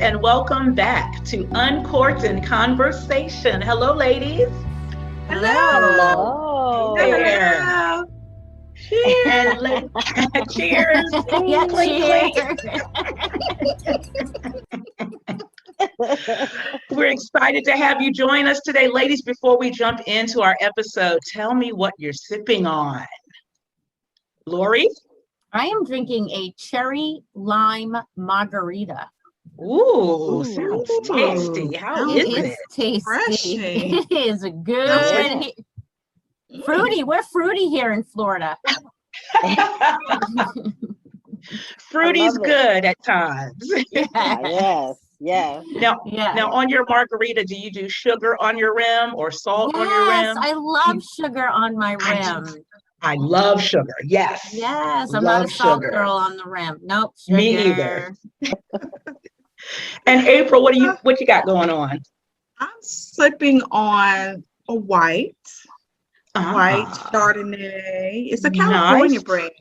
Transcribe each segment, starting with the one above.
and welcome back to Uncorked-N-Conversation. Hello, ladies. Hello. Hey there. Cheers. And cheers. Yeah, Clink, cheers. We're excited to have you join us today. Ladies, before we jump into our episode, tell me what you're sipping on. Lori? I am drinking a cherry lime margarita. Ooh, sounds tasty. How is it? It's tasty. Refreshing. It is good. Fruity. We're fruity here in Florida. Fruity's good at times. Yes. Now on your margarita, do you do sugar on your rim or salt on your rim? Yes, I love sugar on my rim. I love sugar. Yes. Yes, I'm not a salt sugar. girl on the rim. Nope. Sugar. Me either. And April, what you got going on? I'm sipping on a white Chardonnay. It's a California brand.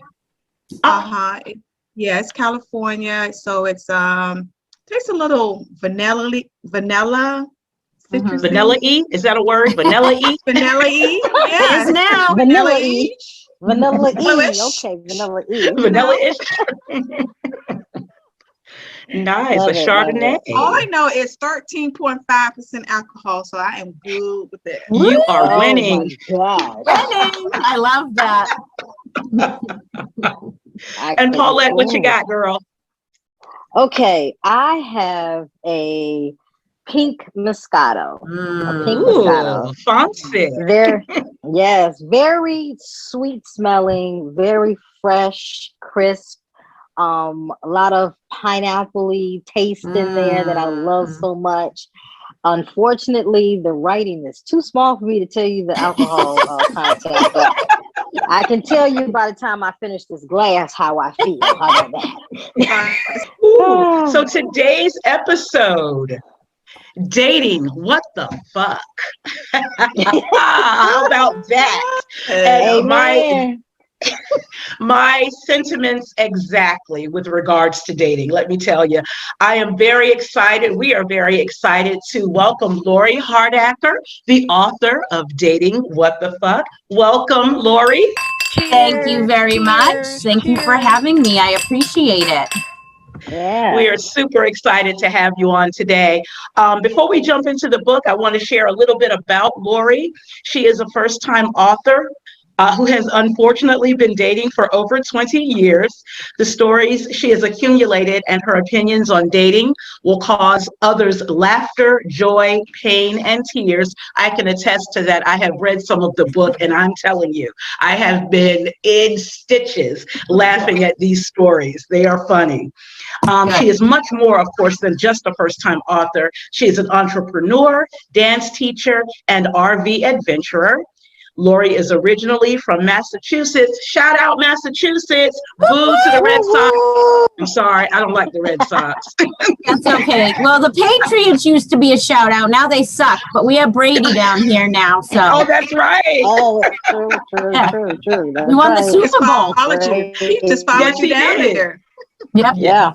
It's California, so it's tastes a little vanilla citrusy. Vanilla-y? Is that a word? Vanilla-y? Vanilla-y. It is now. Vanilla-y. Vanilla-y. Vanilla-ish. Okay, vanilla-y. Vanilla-ish. Nice. Love A it, Chardonnay. All I know is 13.5% alcohol, so I am good with it. You are winning. Oh my God. Winning. I love that. And Paulette, what you got, girl? Okay, I have a pink Moscato. A pink Ooh, Moscato. fancy. Very sweet smelling, very fresh, crisp. A lot of pineapple-y taste in there that I love so much. Unfortunately, the writing is too small for me to tell you the alcohol content, but I can tell you by the time I finish this glass how I feel. How about that? Ooh, so today's episode, dating, what the fuck? How about that? And my sentiments exactly with regards to dating. Let me tell you, I am very excited. We are very excited to welcome Lori Hardacker, the author of Dating What the Fuck. Welcome, Lori. Thank you very much. Thank you for having me. I appreciate it. Yeah. We are super excited to have you on today. Before we jump into the book, I want to share a little bit about Lori. She is a first-time author who has unfortunately been dating for over 20 years. The stories she has accumulated and her opinions on dating will cause others laughter, joy, pain, and tears. I can attest to that. I have read some of the book, and I'm telling you, I have been in stitches laughing at these stories. They are funny. She is much more, of course, than just a first-time author. She is an entrepreneur, dance teacher, and RV adventurer. Lori is originally from Massachusetts. Shout out Massachusetts. Boo to the Red Sox. I'm sorry, I don't like the Red Sox. That's okay. Well, the Patriots used to be a shout out. Now they suck, but we have Brady down here now. So. Oh, that's right. Oh, true. That's We won the right. Super Bowl. He just followed you down did. there. Yep. Yeah.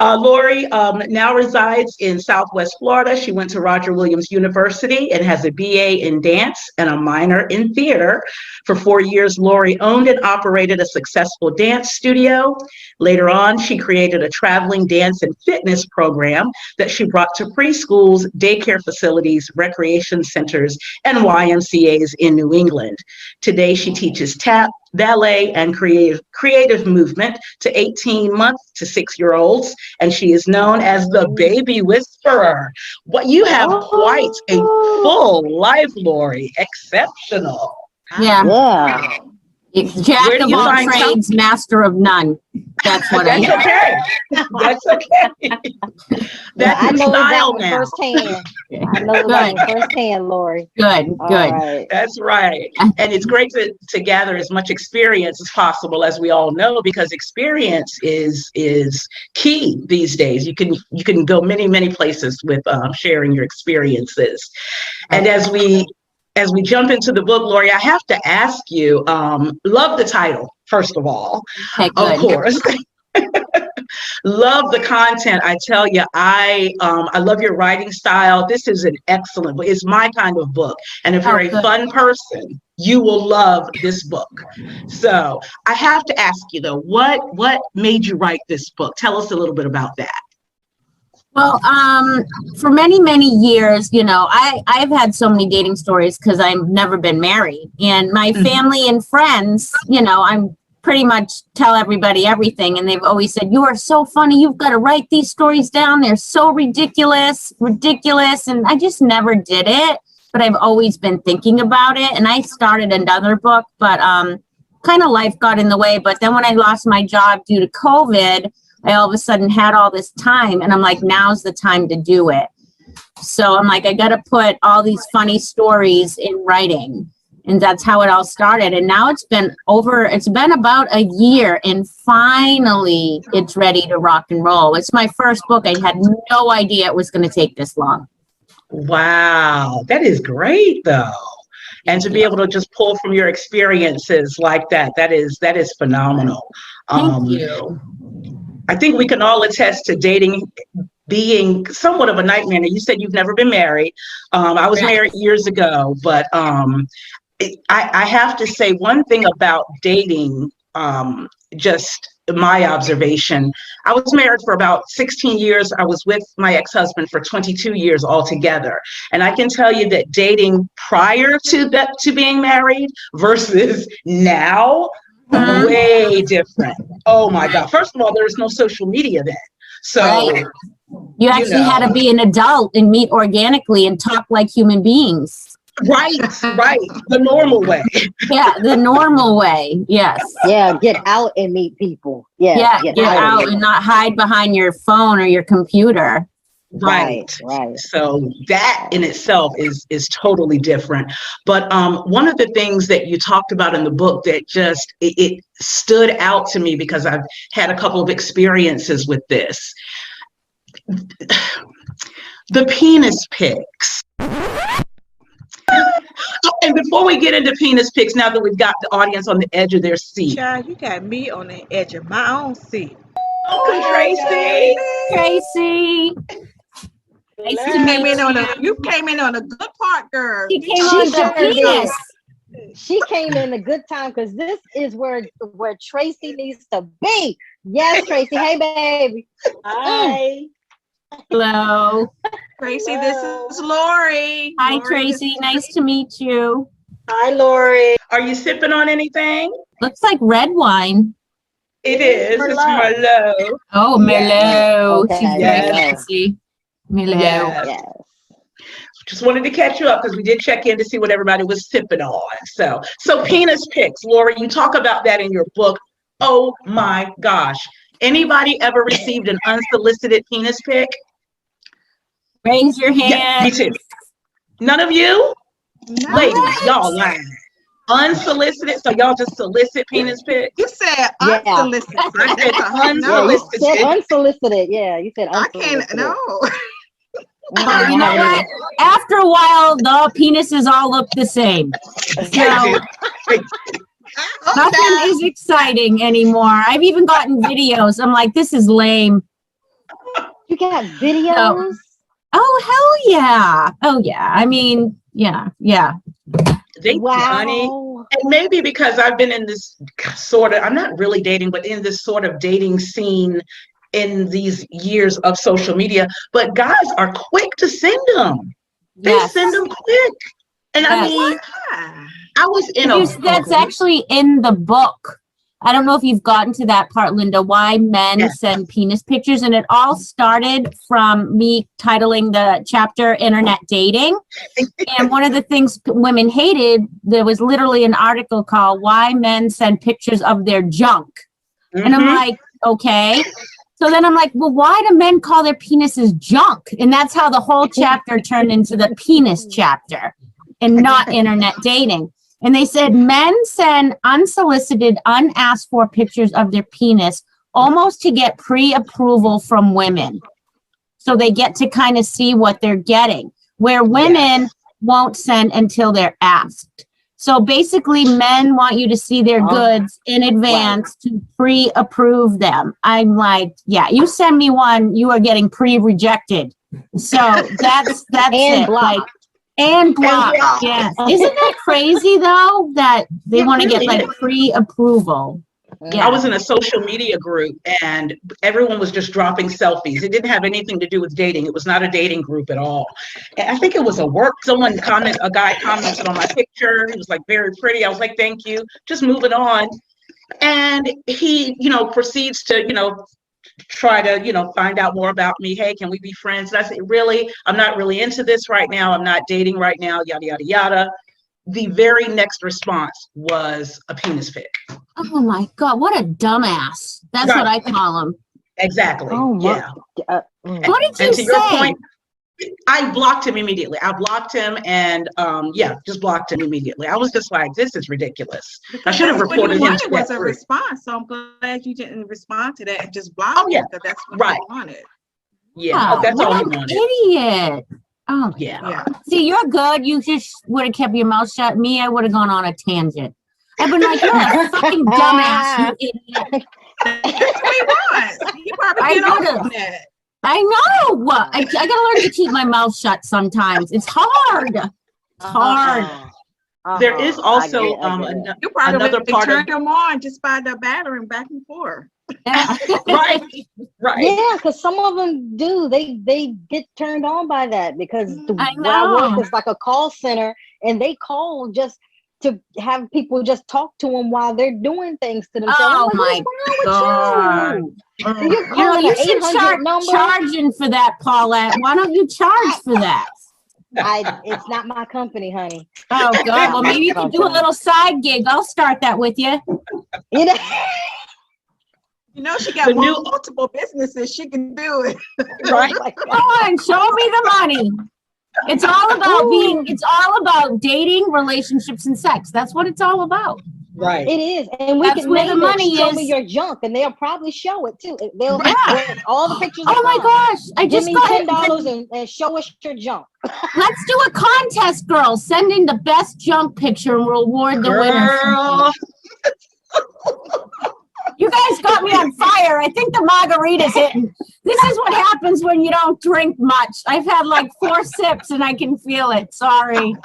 Lori now resides in Southwest Florida. She went to Roger Williams University and has a BA in dance and a minor in theater. For 4 years, Lori owned and operated a successful dance studio. Later on, she created a traveling dance and fitness program that she brought to preschools, daycare facilities, recreation centers, and YMCAs in New England. Today, she teaches tap, ballet, and creative movement to 18-month to 6-year-olds, and she is known as the baby whisperer. What you have quite a full life, Lori. Exceptional. Yeah. Jack of all trades, master of none. That's what I am. Okay. That's okay. That's I know style that now. firsthand. I know that firsthand, Lori. Good. Right. That's right. And it's great to gather as much experience as possible, as we all know, because experience is key these days. You can go many places with sharing your experiences. And as we jump into the book, Lori, I have to ask you, love the title, first of all, Okay, of course. Love the content. I tell you, I love your writing style. This is an excellent book. It's my kind of book. And if you're a good. fun person, you will love this book. So I have to ask you though, what made you write this book? Tell us a little bit about that. Well, for many, many years, you know, I've had so many dating stories because I've never been married. And my family and friends, you know, I'm pretty much tell everybody everything. And they've always said, you are so funny. You've got to write these stories down. They're so ridiculous. And I just never did it. But I've always been thinking about it. And I started another book, but kind of life got in the way. But then when I lost my job due to COVID, I all of a sudden had all this time. And I'm like, now's the time to do it. So I'm like, I got to put all these funny stories in writing. And that's how it all started. And now it's been about a year. And finally, it's ready to rock and roll. It's my first book. I had no idea it was going to take this long. Wow, that is great though. And to be able to just pull from your experiences like that is phenomenal. Thank you. I think we can all attest to dating being somewhat of a nightmare. You said you've never been married. I was married years ago, but I have to say one thing about dating, just my observation. I was married for about 16 years. I was with my ex-husband for 22 years altogether. And I can tell you that dating prior to being married versus now, way different. Oh my God. First of all, there was no social media then. So right. You actually had to be an adult and meet organically and talk like human beings. Right. The normal way. Yeah, the normal way. Yes. Yeah, get out and meet people. Yeah, get out and not hide behind your phone or your computer. Right. So that in itself is totally different. But one of the things that you talked about in the book that just it stood out to me because I've had a couple of experiences with this. The penis pics. And before we get into penis pics, now that we've got the audience on the edge of their seat. Child, you got me on the edge of my own seat. Tracy. Nice to meet You came in on a good part, girl. She came on the penis. She came in a good time because this is where Tracy needs to be. Yes, Tracy. Hey, baby. Hi. Hello. Tracy, this is Lori. Hi, Tracy. Nice to meet you. Hi, Lori. Are you sipping on anything? Looks like red wine. It is. It's Merlot. Oh, Merlot. Okay. She's very fancy. Merlot. Yes. Just wanted to catch you up because we did check in to see what everybody was sipping on. So penis pics, Lori, you talk about that in your book. Oh my gosh. Anybody ever received an unsolicited penis pic? Raise your hand. Yeah, me too. None of you? No. Ladies, y'all lying. Unsolicited, so y'all just solicit penis pics? You said unsolicited. I said You unsolicited. said unsolicited. Yeah, you said I unsolicited. can't, no. You know what? After a while, the penises all look the same. So nothing is exciting anymore. I've even gotten videos. I'm like, this is lame. You got videos? Oh, hell yeah. Oh, yeah. I mean, yeah. Honey. And maybe because I've been in this sort of, I'm not really dating, but in this sort of dating scene in these years of social media, but guys are quick to send them. They send them quick. And I mean, I was in that's actually in the book. I don't know if you've gotten to that part, Linda, why men send penis pictures. And it all started from me titling the chapter Internet Dating. And one of the things women hated, there was literally an article called Why Men Send Pictures of Their Junk. And I'm like, okay. So then I'm like, well, why do men call their penises junk? And that's how the whole chapter turned into the penis chapter and not internet dating. And they said men send unsolicited, unasked for pictures of their penis almost to get pre-approval from women. So they get to kind of see what they're getting, where women won't send until they're asked. So basically, men want you to see their goods in advance to pre-approve them. I'm like, yeah, you send me one, you are getting pre-rejected. So that's And it. blocked. Like, and blocked. Yes. Isn't that crazy though? That they want to get like pre-approval. Yeah. I was in a social media group and everyone was just dropping selfies. It didn't have anything to do with dating. It was not a dating group at all. And I think it was a work. A guy commented on my picture. He was like, very pretty. I was like, thank you. Just moving on. And he, proceeds to, try to, find out more about me. Hey, can we be friends? And I said, really? I'm not really into this right now. I'm not dating right now, yada, yada, yada. The very next response was a penis pic. Oh my God, what a dumbass. That's what I call him. Exactly. Oh my. Yeah. What did you say? Your point, I blocked him immediately. I blocked him and just blocked him immediately. I was just like, this is ridiculous. I should have reported him. What was a response, so I'm glad you didn't respond to that and just block him, because that's what you wanted. Yeah, that's all he wanted. Idiot. Oh yeah. See, you're good. You just would have kept your mouth shut. Me, I would have gone on a tangent. I've been like, you're a fucking dumbass, you idiot. That's what he wants. He probably get on that. I know. I gotta learn to keep my mouth shut sometimes. It's hard. It's hard. There is also you probably another part turned them on just by the battering back and forth. Right. Yeah, because some of them do. They get turned on by that because where I work is like a call center, and they call just to have people just talk to them while they're doing things to themselves. Oh my God! You should start charging for that, Paulette. Why don't you charge for that? It's not my company, honey. Oh God! Well, maybe you can do a little side gig. I'll start that with you. She got multiple businesses. She can do it. Right. Come on, show me the money. It's all about dating, relationships, and sex. That's what it's all about. Right. It is. And we can make them show me your junk, and they'll probably show it too. They'll all the pictures. Oh my gosh. I just give me $10 and show us your junk. Let's do a contest, girls. Send in the best junk picture and we'll award the winner. You guys got me on fire. I think the margarita's hitting. This is what happens when you don't drink much. I've had like 4 sips and I can feel it. Sorry.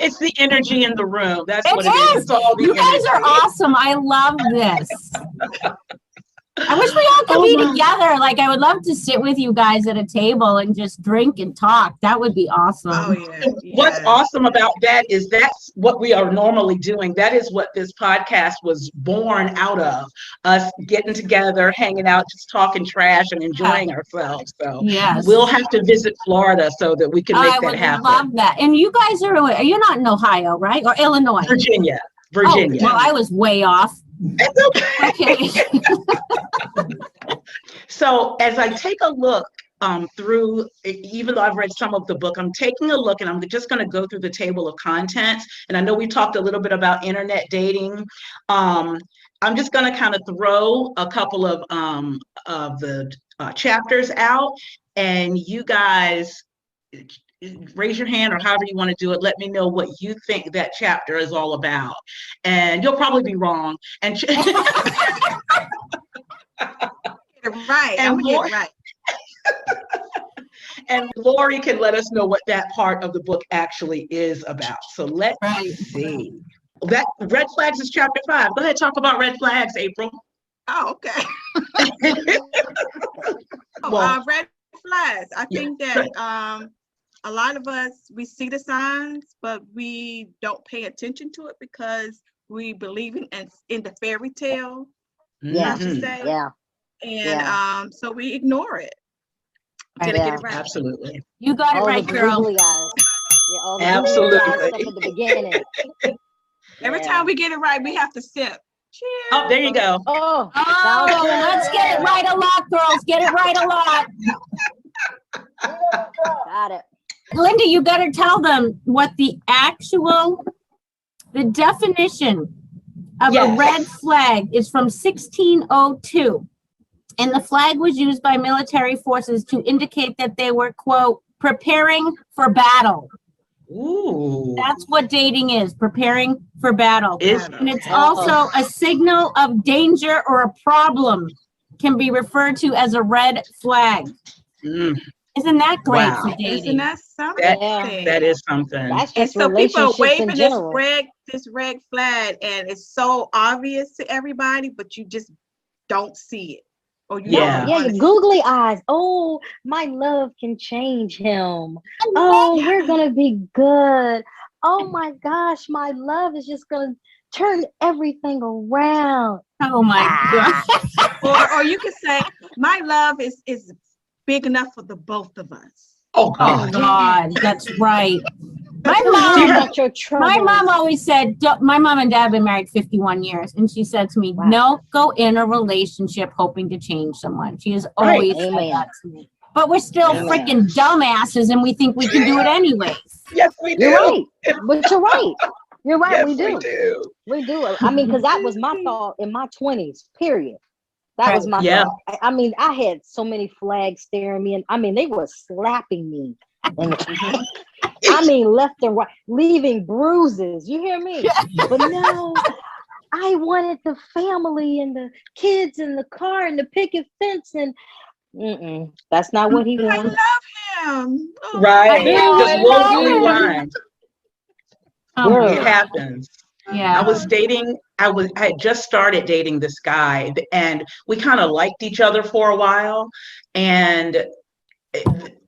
It's the energy in the room. That's what it is. You guys are awesome. I love this. I wish we all could be together. Like, I would love to sit with you guys at a table and just drink and talk. That would be awesome. Oh, yeah. What's awesome about that is that's what we are normally doing. That is what this podcast was born out of, us getting together, hanging out, just talking trash and enjoying ourselves. So we'll have to visit Florida so that we can make that happen. I would love that. And you guys you're not in Ohio, right? Or Illinois? Virginia. Oh, well, I was way off. Okay. So as I take a look through, even though I've read some of the book, I'm taking a look and I'm just going to go through the table of contents. And I know we talked a little bit about internet dating. I'm just going to kind of throw a couple of the chapters out, and you guys raise your hand or however you want to do it. Let me know what you think that chapter is all about. And you'll probably be wrong. And right. And Lori, right. And Lori can let us know what that part of the book actually is about. So let's see. That red flags is chapter 5. Go ahead, talk about red flags, April. Oh, okay. Red flags. I think that a lot of us, we see the signs, but we don't pay attention to it because we believe in the fairy tale. I should say. Yeah. And so we ignore it. Did I get it right? Absolutely. You got it right, girl. Absolutely. At the beginning. Every time we get it right, we have to sip. Cheers. Oh, there you go. Oh, let's get it right a lot, girls. Get it right a lot. Got it. Linda, you got to tell them what the definition of a red flag is from 1602. And the flag was used by military forces to indicate that they were, quote, preparing for battle. Ooh. That's what dating is, preparing for battle. Is And it's also a signal of danger or a problem, can be referred to as a red flag. Isn't that great Wow. for dating? Isn't that something? that is something. That's And just so people are relationships in waving general. this red flag, and it's so obvious to everybody, but you just don't see it. Or you don't Yeah, wanna your see googly eyes. Oh, my love can change him. Oh, we're gonna be good. Oh my gosh, my love is just gonna turn everything around. Oh my God. it. Or you could say, my love is big enough for the both of us. Oh Oh God. God, that's right. My My mom always said, my mom and dad have been married 51 years. And she said to me, Wow. no, go in a relationship hoping to change someone. She has always said Amen. that to me. But we're still Amen. freaking dumbasses and we think we can do it anyways. Yes, we do. You're right. But you're right. You're right. Yes, we do. We do. I mean, because that was my thought in my 20s, period. That was my thought. I mean, I had so many flags staring me, and I mean, they were slapping me. And I mean, left and right, leaving bruises. You hear me? But no, I wanted the family and the kids and the car and the picket fence, and that's not what he I wanted. love him. Oh, Right. I Just love willfully him. blind. Oh, It happens. yeah. I was dating, I had just started dating this guy, and we kind of liked each other for a while. And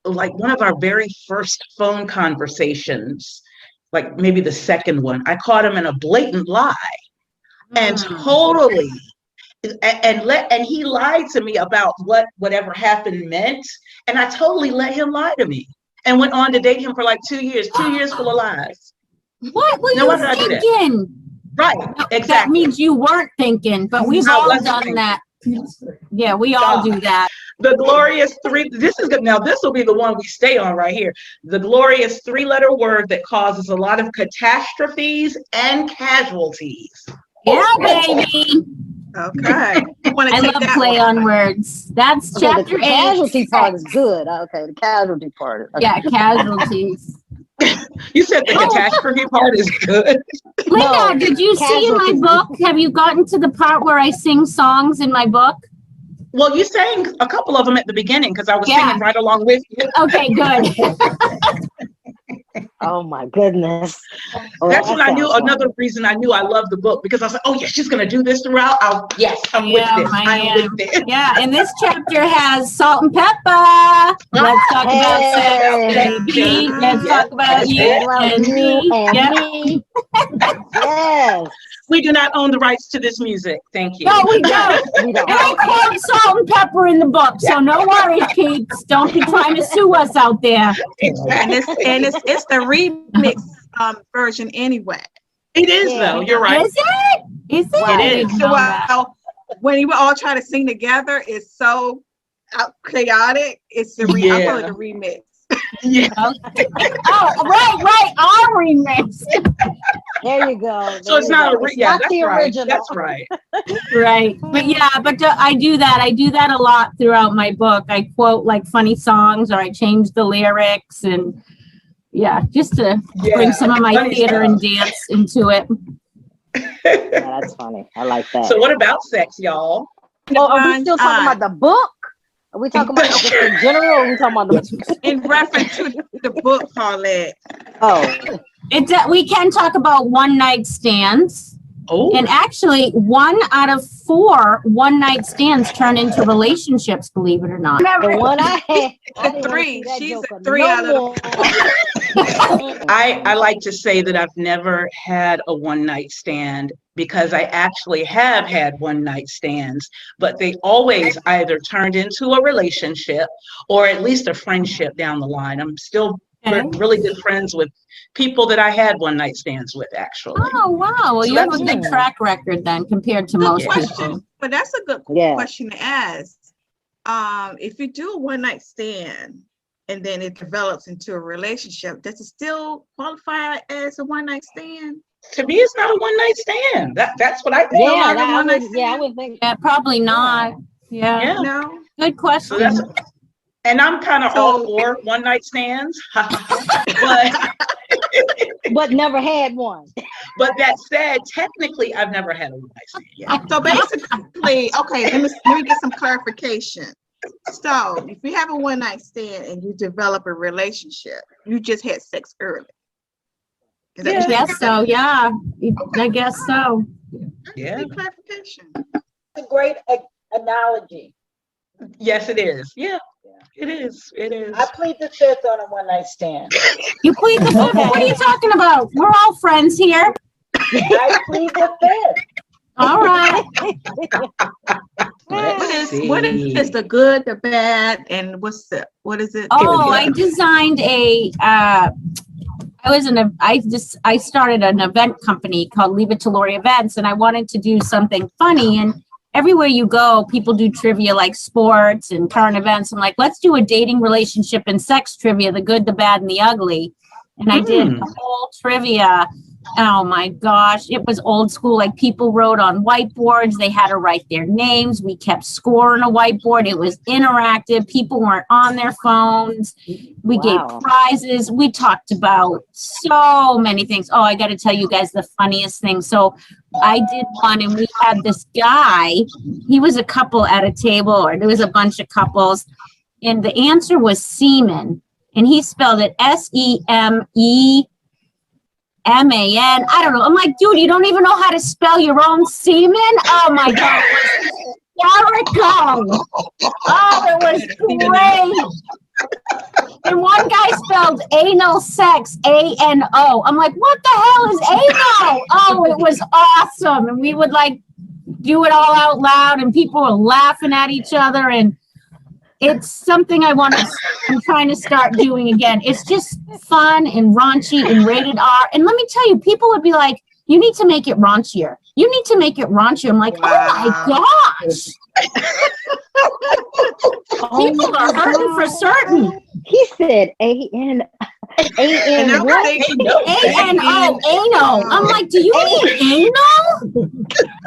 like one of our very first phone conversations, like maybe the second one, I caught him in a blatant lie and totally and he lied to me about whatever happened meant, and I totally let him lie to me and went on to date him for like 2 years full of lies. What were Now, you why did I do that? thinking? Right, exactly. That means you weren't thinking, but we've I all wasn't done thinking. that. Yeah, we all do that. The glorious three, this is good. Now, this will be the one we stay on right here. The glorious 3-letter word that causes a lot of catastrophes and casualties. Yeah, baby. Okay. I love play on words. That's Okay, chapter the 8. casualty part is good. Okay, the casualty part. Okay. Yeah, casualties. You said the catastrophe part is good. Linda, did you see in my book? Have you gotten to the part where I sing songs in my book? Well, you sang a couple of them at the beginning because I was singing right along with you. Okay, good. Oh my goodness. Oh, That's when I knew sounds another reason I knew I loved the book, because I was like, oh yeah, she's gonna do this throughout. I'm with this. I'm with this. Yeah, and this chapter has salt and pepper. Let's talk about sex, baby. Let's talk about you and me. me. Yes. We do not own the rights to this music. Thank you. No, we don't. We don't. And I quote salt and pepper in the book, so no worries, peeps. Don't be trying to sue us out there. And it's the remix version anyway. It is though. You're right. Is it? Is it? It is. Well, when you all try to sing together, it's so chaotic. It's the I call it the remix. Yeah. Okay. Oh, right. Our remix. There you go. So it's not not the original. That's right. Right. But yeah, I do that. I do that a lot throughout my book. I quote like funny songs, or I change the lyrics, and just to bring some of my theater and dance into it. Yeah, that's funny. I like that. So what about sex, y'all? Oh, are we still talking about the book? Are we talking about just in general, or are we talking about the in reference to the book, Paulette? Oh, we can talk about one night stands. Oh, and actually 1 out of 4 one-night stands turn into relationships, believe it or not. the one I had. The 3. She's a 3 out of I like to say that I've never had a one-night stand, because I actually have had one-night stands, but they always either turned into a relationship or at least a friendship down the line. I'm still really good friends with people that I had one-night stands with, actually. Oh, wow. Well, you have a good track record then compared to most people. But that's a good question to ask. If you do a one-night stand and then it develops into a relationship, does it still qualify as a one-night stand? To me, it's not a one-night stand. That's what I think. I would think. Yeah, probably not. Yeah. No. Good question. And I'm kind of all for one-night stands, but but never had one. But that said, technically, I've never had a one night stand yet. So basically, okay, let me get some clarification. So if you have a one night stand and you develop a relationship, you just had sex early. Is that I what you're guess so. Yeah, I guess so. Yeah. saying? Clarification. It's a great analogy. Yes, it is. Yeah, it is. It is. I plead the fifth on a one night stand. You plead the fifth. What are you talking about? We're all friends here. I plead the fifth. All right. What is the good, the bad, and what is it? Oh, I designed I started an event company called Leave It to Lori Events, and I wanted to do something funny. And everywhere you go, people do trivia like sports and current events. I'm like, let's do a dating, relationship, and sex trivia, the good, the bad, and the ugly. And I did a whole trivia. Oh my gosh, it was old school. Like people wrote on whiteboards. They had to write their names. We kept score on a whiteboard. It was interactive. People weren't on their phones. We gave prizes. We talked about so many things. Oh, I got to tell you guys the funniest thing. So I did one and we had this guy. He was a couple at a table, or there was a bunch of couples. And the answer was semen. And he spelled it SEMEMAN. I don't know. I'm like, dude, you don't even know how to spell your own semen? Oh my God. It was hysterical. Oh, it was great. And one guy spelled anal sex, ANO. I'm like, what the hell is anal? Oh, it was awesome. And we would like do it all out loud and people were laughing at each other. And it's something I'm trying to start doing again. It's just fun and raunchy and rated R. And let me tell you, people would be like, you need to make it raunchier. You need to make it raunchier. I'm like, oh my gosh. People are hurting for certain. He said A-N. A-N what? A-N-O, anal. I'm like, do you mean anal?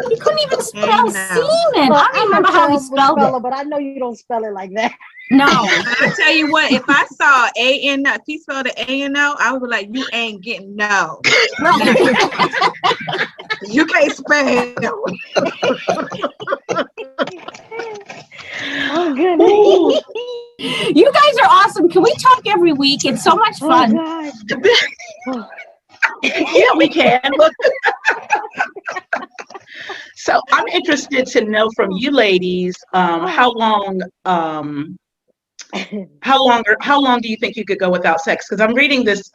He couldn't even spell semen. I don't remember how he spelled it. But I know you don't spell it like that. No. I tell you what, if I saw A-N-O, if he spelled it A-N-O, I would be like, you ain't getting no. You can't spell. Oh, goodness. You guys are awesome. Can we talk every week? It's so much fun. Oh, Yeah, we can. Look. So I'm interested to know from you ladies, how long do you think you could go without sex? Because I'm reading this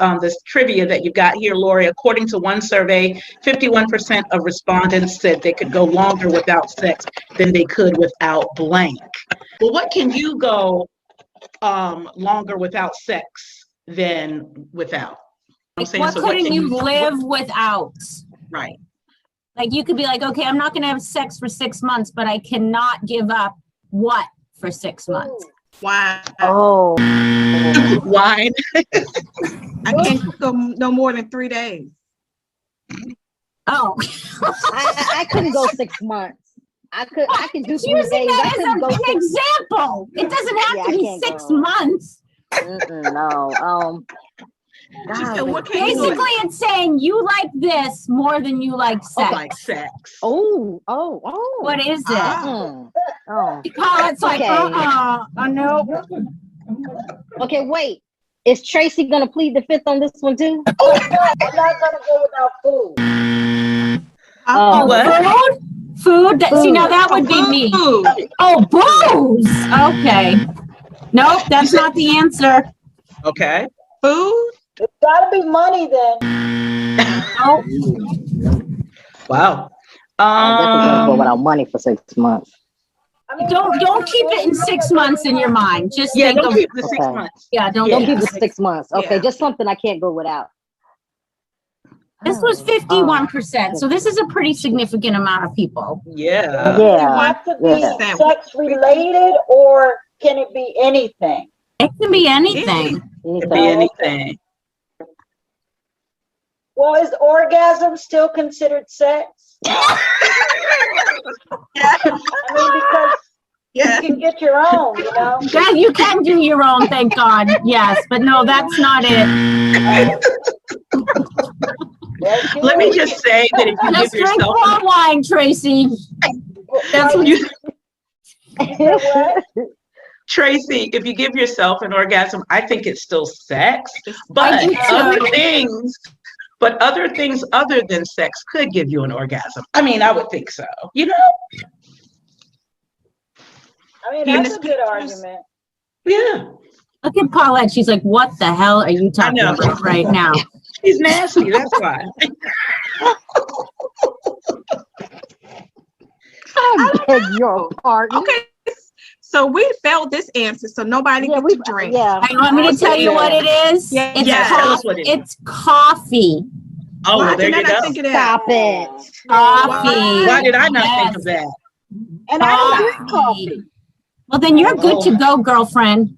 trivia that you've got here, Lori. According to one survey, 51% of respondents said they could go longer without sex than they could without blank. Well, what can you go longer without sex than without? What couldn't you live without? Right. Like you could be like, okay, I'm not going to have sex for 6 months, but I cannot give up what for 6 months? Wine. Oh. Wine. I can't go no more than 3 days. Oh. I couldn't go 6 months. I can do 3 days. Using that as an example. It doesn't have to be 6 months. No. God, basically, it's saying you like this more than you like sex. Oh, like sex. Oh. What is it? Oh. It's like, no. Okay, wait. Is Tracy gonna plead the fifth on this one too? Oh, no, I'm not gonna go without food. What? Food? See, now that would be me. Oh, booze. Okay. Nope, that's not the answer. Okay. Food? It's gotta be money then. Nope. Wow. I'm definitely gonna go without money for 6 months. I mean, Don't keep it in 6 months in your mind. Just think don't of keep the 6 months. Yeah, don't keep it 6 months. Okay, just something I can't go without. This was 51%, so this is a pretty significant amount of people. Yeah. does it have to be sex related or can it be anything? It can be anything. It could be anything. Well, is orgasm still considered sex? I mean, because you can get your own, you know? Yeah, you can do your own, thank God. Yes, but no, that's not it. Let me just say that if you Just give drink yourself more wine, Tracy. That's what you. Tracy, if you give yourself an orgasm, I think it's still sex, I but do other things other than sex could give you an orgasm. I mean, I would think so, you know? I mean, that's a good argument. Yeah. Look at Paulette. She's like, what the hell are you talking about right now? She's nasty, that's why. I beg your pardon. Okay. So we failed this answer, so nobody gets to drink. Yeah. You want me to tell you what it is? Yeah. It's Yeah, tell us what it is. It's coffee. Oh, Why well, there did I you not go. think of that? Stop it. Coffee. Why did I not think Yes. of that? And I don't drink coffee. Well, then you're good to go, girlfriend.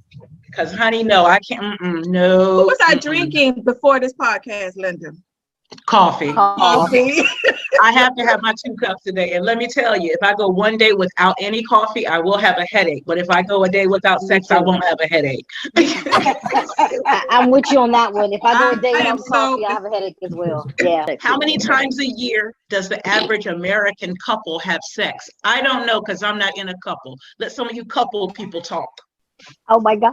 Because, honey, no, I can't. No. What was I drinking before this podcast, Linda? Coffee. Coffee. I have to have my 2 cups a day. And let me tell you, if I go one day without any coffee, I will have a headache. But if I go a day without sex, I won't have a headache. I'm with you on that one. If I go a day I am without coffee, I have a headache as well. Yeah. How many times a year does the average American couple have sex? I don't know because I'm not in a couple. Let some of you couple people talk. Oh my God.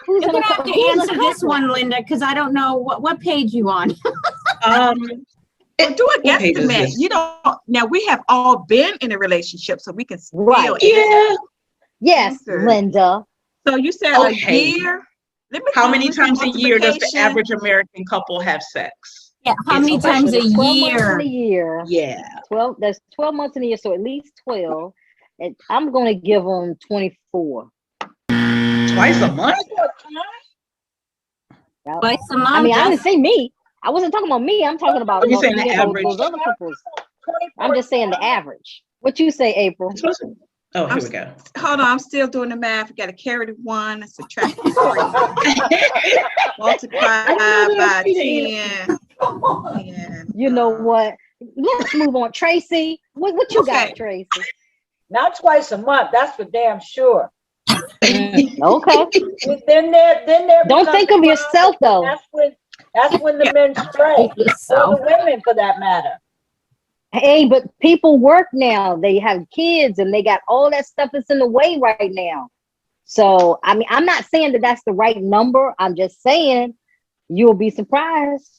You're going to have to answer this one, Linda, because I don't know what page you on. Do a page is guesstimate. this? You know, now we have all been in a relationship, so we can still Right. answer. Yes, Answer. Linda. So you said Okay. a year. How many times a year does the average American couple have sex? Yeah, how many It's times a 12 months in year? a year. Yeah. 12. There's 12 months in a year, so at least 12. And I'm going to give them 24. Twice a month? Yep. Twice a month? I mean, I didn't say me. I wasn't talking about me. I'm talking about You're saying the average. those other couples. I'm just saying the average. What you say, April? Oh, here we go. Hold on, I'm still doing the math. We got to carry the 1 and subtract the 3. Multiply by 10. Yeah. You know what? Let's move on. Tracy, what you got, Tracy? Not twice a month, that's for damn sure. Okay. Then there Don't think of yourself though. That's when the men stray, or the women for that matter. Hey, but people work now. They have kids and they got all that stuff that's in the way right now. So, I mean, I'm not saying that that's the right number. I'm just saying you'll be surprised.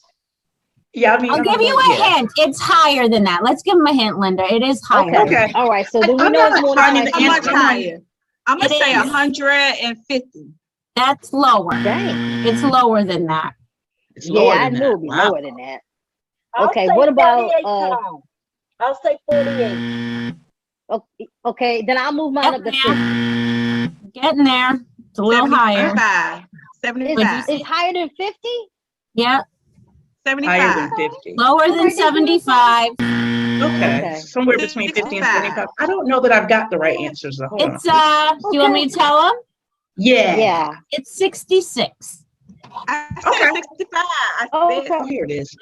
Yeah, I mean, I'll give you a hint. It's higher than that. Let's give him a hint, Linda. It is higher. Okay. All right. So then we I'm know not it's more finding than the How answer. much higher? I'm going to It say is. 150. That's lower. Dang. It's lower than that. It's lower Yeah, I than knew that. it'd be Wow. lower than that. I'll Okay, say what about 48 pounds. I'll say 48. okay, then I'll move mine up to 50. Getting there. It's a little higher. 75. It's higher than 50? Yeah. 75. Higher than 50. Lower than 75. Okay. Somewhere between 50 and 75. I don't know that I've got the right answers though. Hold on. It's do you want me to tell him? Yeah. Yeah. It's 66. I said 65. I said, Oh, here it is.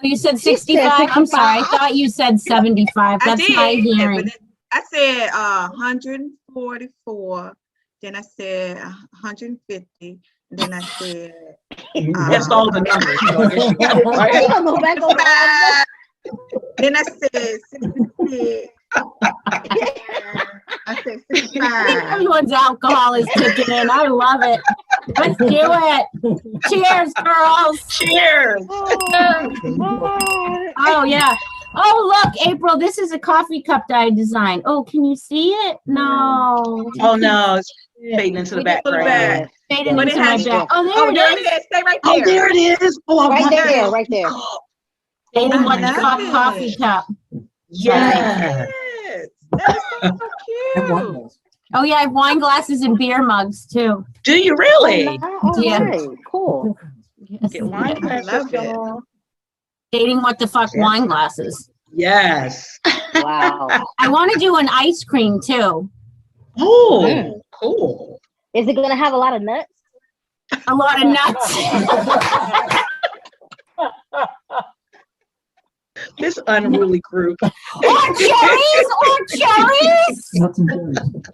You said She said 65? I'm 65. sorry. I thought you said 75. I That's did, my but hearing. I said 144. Then I said 150. And then I said That's all the numbers. So I guess you got it right. I'm gonna go back over all then I said 66. I said 65. Everyone's alcohol is kicking in. I love it. Let's do it. Cheers, girls. Cheers. Oh, yeah. Oh, look, April, this is a coffee cup that I designed. Oh, can you see it? No. Oh no, it's fading into the background. Fading But it into my has- back. Oh, Oh, there it is. Stay right there. Oh, there it is. Oh, I right want there, that. right there. Fading Oh, with the I cup love coffee it. cup. Yeah. Yes. That is so cute. Oh, yeah, I have wine glasses and beer mugs, too. Do you really? All Yeah. right, cool. Yes. Get wine glasses, love it. y'all. Dating what the fuck wine glasses. Yes. Wow. I want to do an ice cream, too. Oh, cool. Is it gonna have a lot of nuts? A lot of nuts. This unruly group. Or cherries! Or cherries!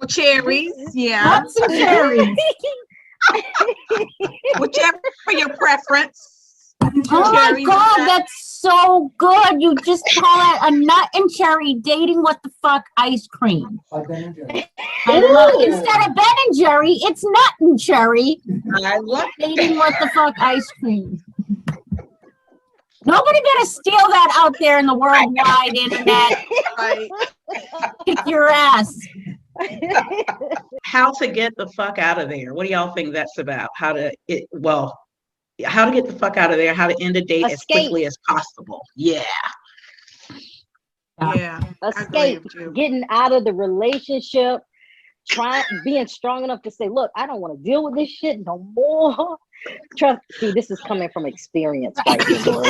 Cherries. Yeah. Nuts and cherries. Whichever for your preference. Oh my God, that's so good. You just call it a nut and cherry dating what the fuck ice cream. I love it. Instead of Ben and Jerry, it's nut and cherry. I love dating what the fuck ice cream. Nobody gonna steal that out there in the worldwide internet. Right. Kick your ass. How to get the fuck out of there. What do y'all think that's about? How to get the fuck out of there, how to end a date as quickly as possible. Yeah. Escape, getting out of the relationship, being strong enough to say, look, I don't want to deal with this shit no more. See, this is coming from experience right here, Lori.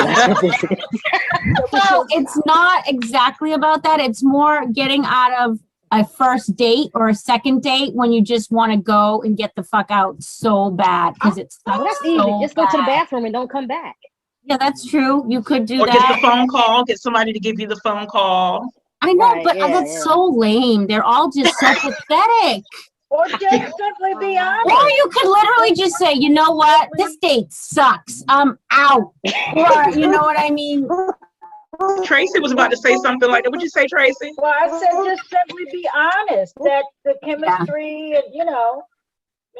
So it's not exactly about that. It's more getting out of a first date or a second date when you just want to go and get the fuck out so bad because it's that's easy. Just go to the bathroom and don't come back. Yeah, that's true. You could do or that. Or get the phone call. Get somebody to give you the phone call. I know, but that's so lame. They're all just so pathetic. Or just simply be honest. Or you could literally just say, you know what? This date sucks. I'm out. Or, you know what I mean? Tracy was about to say something like that. What'd you say, Tracy? Well, I said just simply be honest that the chemistry,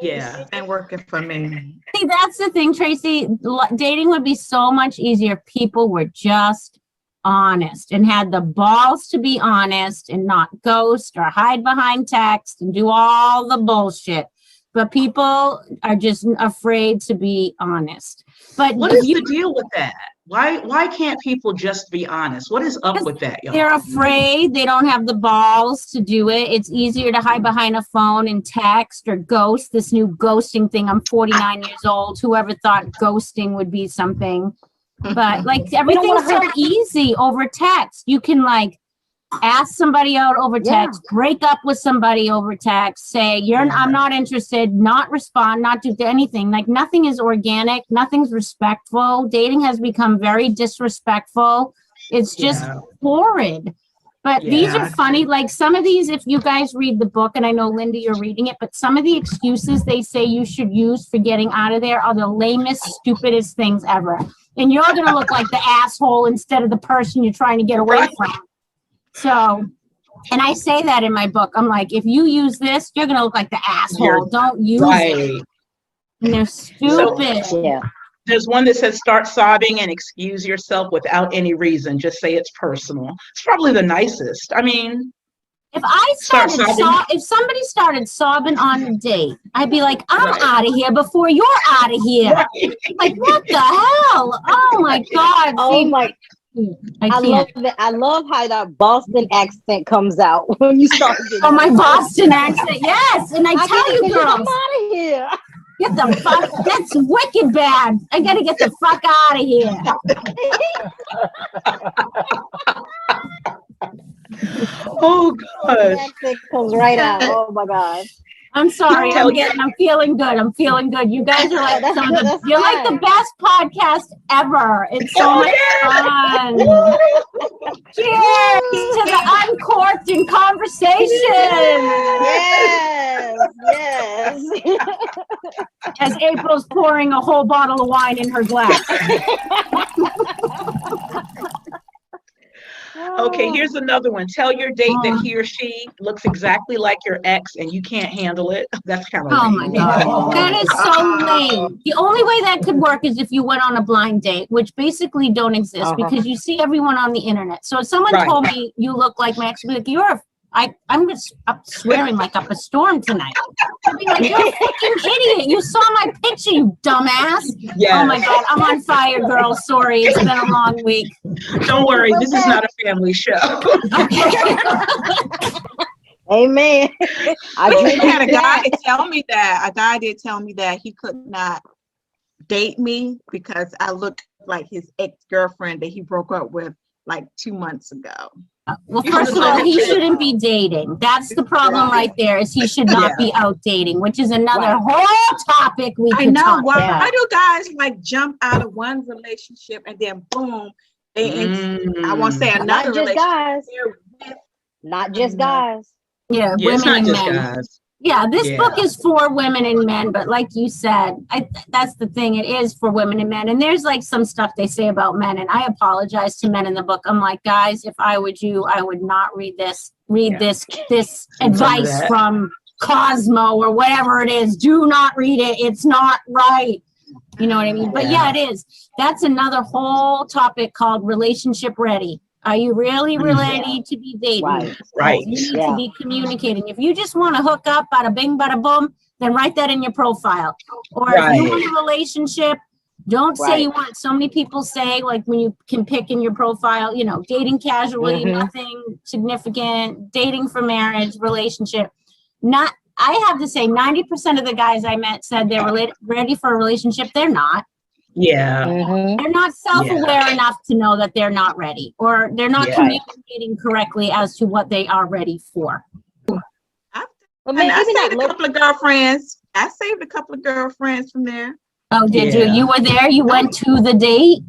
Yeah. And working for me. See, that's the thing, Tracy. Dating would be so much easier if people were just honest and had the balls to be honest and not ghost or hide behind text and do all the bullshit. But people are just afraid to be honest. But what is the deal with that? Why can't people just be honest? What is up with that, y'all? They're afraid. They don't have the balls to do it. It's easier to hide behind a phone and text or ghost, this new ghosting thing. I'm 49 years old. Whoever thought ghosting would be something? But like everything's so easy over text. You can like ask somebody out over text, break up with somebody over text, say I'm not interested, not respond, not do anything. Like nothing is organic, nothing's respectful. Dating has become very disrespectful. It's just horrid. But these are funny. Like some of these, if you guys read the book, and I know Linda, you're reading it, but some of the excuses they say you should use for getting out of there are the lamest, stupidest things ever. And you're going to look like the asshole instead of the person you're trying to get away from. So, and I say that in my book. I'm like, if you use this, you're going to look like the asshole. Don't use it. And they're stupid. So, there's one that says start sobbing and excuse yourself without any reason. Just say it's personal. It's probably the nicest. I mean, if somebody started sobbing on a date, I'd be like, I'm out of here before you're out of here. Right. Like, what the hell? Oh my God. I love how that Boston accent comes out when you start. My Boston accent, yes. And I tell you, girls, I'm out of here. Get the fuck. That's wicked bad. I gotta get the fuck out of here. Oh gosh. That accent comes right out. Oh my God. I'm sorry. I'm feeling good. I'm feeling good. You guys are like you're like the best podcast ever. It's so much fun. Cheers to the Uncorked-N-Conversation. Yes. As April's pouring a whole bottle of wine in her glass. Okay, here's another one. Tell your date that he or she looks exactly like your ex and you can't handle it. That's kind of lame. My God. That is so lame. The only way that could work is if you went on a blind date, which basically don't exist because you see everyone on the internet. So if someone told me you look like my ex, I'd be like, I'm just swearing like up a storm tonight. I'd be like, you're a fucking idiot. You saw my picture, you dumbass. Yes. Oh my God, I'm on fire, girl. Sorry, it's been a long week. Don't worry, this is not a family show. Amen. I had a guy tell me that. A guy did tell me that he could not date me because I looked like his ex-girlfriend that he broke up with like 2 months ago. Well, first of all, he shouldn't be dating. That's the problem right there, is he should not be out dating, which is another whole topic we can talk about. Why do guys like jump out of one relationship and then boom, I won't say another relationship. Not just guys. Yeah, it's women not and just men. guys. Yeah, this book is for women and men, but like you said, that's the thing. It is for women and men. And there's like some stuff they say about men, and I apologize to men in the book. I'm like, guys, if I would you, I would not read this. This advice from Cosmo or whatever it is. Do not read it. It's not right. You know what I mean? But yeah, it is. That's another whole topic called relationship ready. Are you really ready to be dating? Right. You need to be communicating. If you just want to hook up, bada bing, bada boom, then write that in your profile. Or if you want a relationship, don't say you want. So many people say, like, when you can pick in your profile, you know, dating casually, nothing significant, dating for marriage, relationship. Not. I have to say, 90% of the guys I met said they're ready for a relationship. They're not. Yeah. They're not self-aware enough to know that they're not ready, or they're not communicating correctly as to what they are ready for. Well, I saved a couple of girlfriends. I saved a couple of girlfriends from there. Oh, did you? You were there? You went to the date?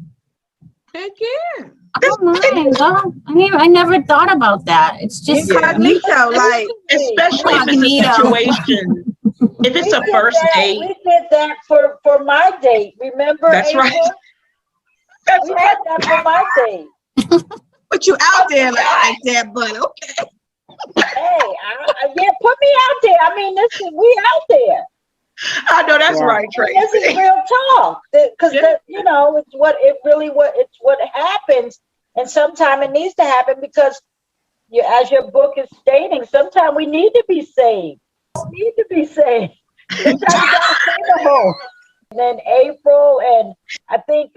Heck yeah. Oh my God. I never thought about that. It's just incognito, like, especially if it's a situation. If it's a first date. We did that for my date. Remember? That's April? right. That's we did that for my date. Put you out there like that, but okay. Hey, put me out there. I mean, we out there. I know that's right, Tracy. This is real talk, because you know, it's what happens, and sometimes it needs to happen because as your book is stating, sometimes we need to be saved. Sometimes you gotta save the whole. And then April, and I think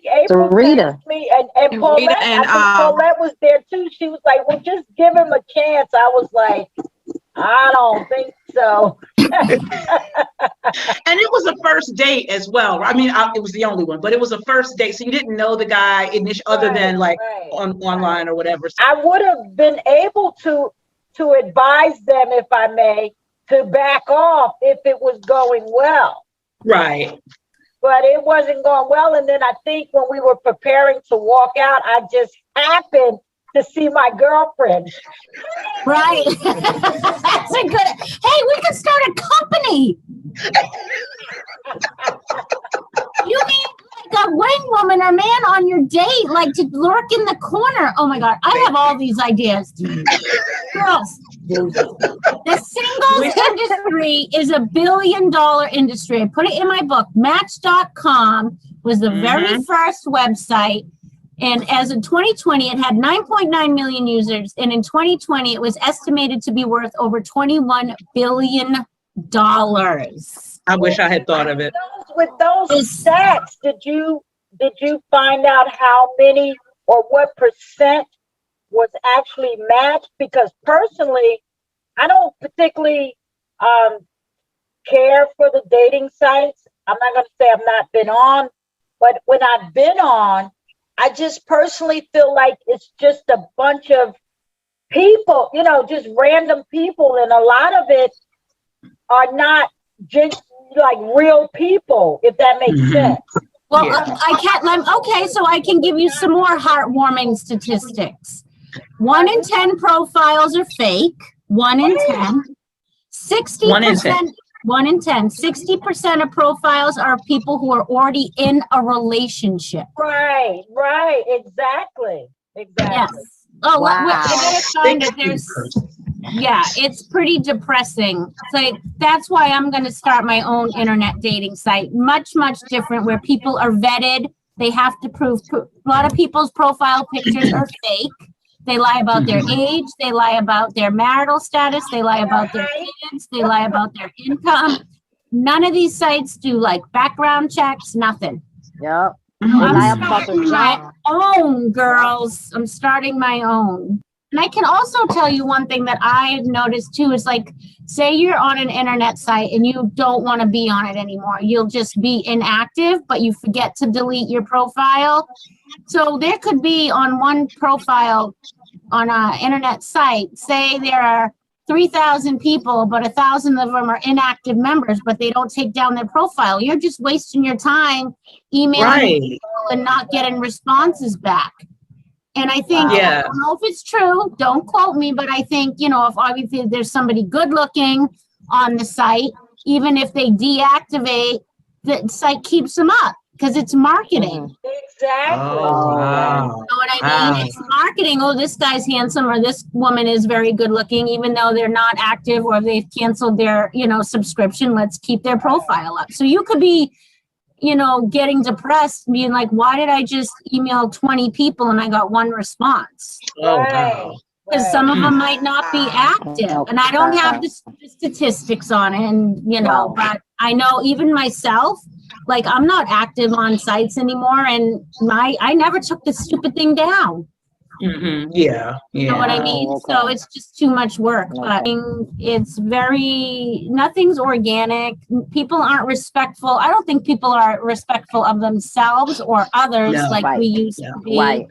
April Rita. Me and Paulette. Rita, and I think Paulette was there too. She was like, "Well, just give him a chance." I was like, "I don't think so." And it was a first date as well. I mean, it was the only one, but it was a first date, so you didn't know the guy other than like online or whatever. I would have been able to advise them, if I may, to back off if it was going well. Right. But it wasn't going well. And then I think when we were preparing to walk out, I just happened to see my girlfriend. Right. That's a good. Hey, we could start a company. You need like a wing woman or man on your date, like to lurk in the corner. Oh my God, I have all these ideas. Girls, the singles industry is $1 billion industry. I put it in my book. Match.com was the very first website. And as of 2020, it had 9.9 million users. And in 2020, it was estimated to be worth over $21 billion. I wish I had thought of it. With those stats, did you find out how many or what percent was actually matched? Because personally, I don't particularly care for the dating sites. I'm not going to say I've not been on, but when I've been on, I just personally feel like it's just a bunch of people, you know, just random people, and a lot of it are not just like real people, if that makes sense. Well, I can't. Okay, so I can give you some more heartwarming statistics. 1 in 10 profiles are fake. 1 in 10. 60%. 1 in 10. 60% of profiles are people who are already in a relationship. Right. Exactly. Yes. Oh, wow. It's pretty depressing. So that's why I'm going to start my own internet dating site. Much, much different, where people are vetted. They have to prove. A lot of people's profile pictures are fake. They lie about their age. They lie about their marital status. They lie about their kids. They lie about their income. None of these sites do like background checks, nothing. Yep. I'm starting my own, girls. I'm starting my own. And I can also tell you one thing that I've noticed too is, like, say you're on an internet site and you don't want to be on it anymore. You'll just be inactive, but you forget to delete your profile. So there could be on one profile on an internet site, say there are 3,000 people, but 1,000 of them are inactive members, but they don't take down their profile. You're just wasting your time emailing people and not getting responses back. And I think, I don't know if it's true, don't quote me, but I think, if obviously there's somebody good looking on the site, even if they deactivate, the site keeps them up because it's marketing. Exactly. Oh, wow. You know what I mean? It's marketing. Oh, this guy's handsome or this woman is very good looking, even though they're not active or they've canceled their, subscription. Let's keep their profile up. So you could be, getting depressed, being like, why did I just email 20 people and I got one response? Oh, wow. Because some of them might not be active. And I don't have the statistics on it. And, but I know even myself, like I'm not active on sites anymore. And I never took this stupid thing down. Mm-hmm. Yeah. You know what I mean? Okay. So it's just too much work. But it's nothing's organic. People aren't respectful. I don't think people are respectful of themselves or others we used to be. Right.